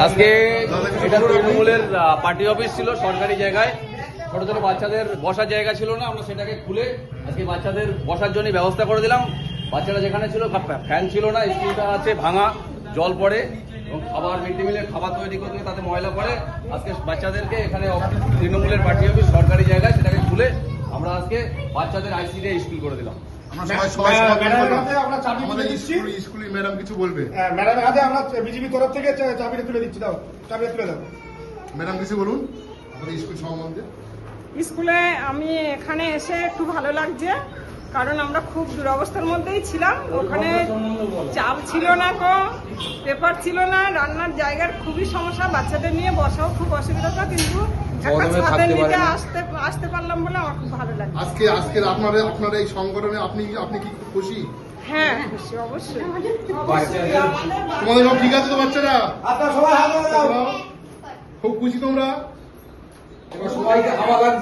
আজকে এটা তৃণমূলের পার্টি অফিস ছিল সরকারি জায়গায়, ছোট ছোট বাচ্চাদের বসার জায়গা ছিল না, আমরা সেটাকে খুলে আজকে বাচ্চাদের বসার জন্য ব্যবস্থা করে দিলাম। বাচ্চারা যেখানে ছিল ফ্যান ছিল না, স্কুলটা আছে ভাঙা, জল পড়ে এবং খাবার মিড ডে মিলের খাবার তৈরি করতে তাতে ময়লা পড়ে। আজকে বাচ্চাদেরকে এখানে তৃণমূলের পার্টি অফিস সরকারি জায়গায় সেটাকে খুলে আমরা আজকে বাচ্চাদের আইসিডি স্কুল করে দিলাম। ম্যাডাম কিছু বলবে? ম্যাডামের হাতে আমরা বিজেপি তরফ থেকে চাবিটা তুলে দিচ্ছি। দাও, চাবিটা তুলে দাও। ম্যাডাম কিছু বলুন আমাদের স্কুল সম্বন্ধে। স্কুলে আমি এখানে এসে একটু ভালো লাগছে, কারণ আমরা খুব দুরবস্থার মধ্যেই ছিলাম। ওখানে চাল ছিল না, পেপার ছিল না, রান্নার জায়গার খুবই সমস্যা, বাচ্চাদের নিয়ে বসাও খুব অসুবিধা হতো, কিন্তু একটা ছাদের নিচে আসতে পারলাম বলে আমার খুব ভালো লাগে। আজকে আপনার এই সংগঠনে আপনি কি খুশি? হ্যাঁ খুশি, অবশ্যই। তোমাদের সব ঠিক আছে তো বাচ্চারা? খুব খুশি তোমরা?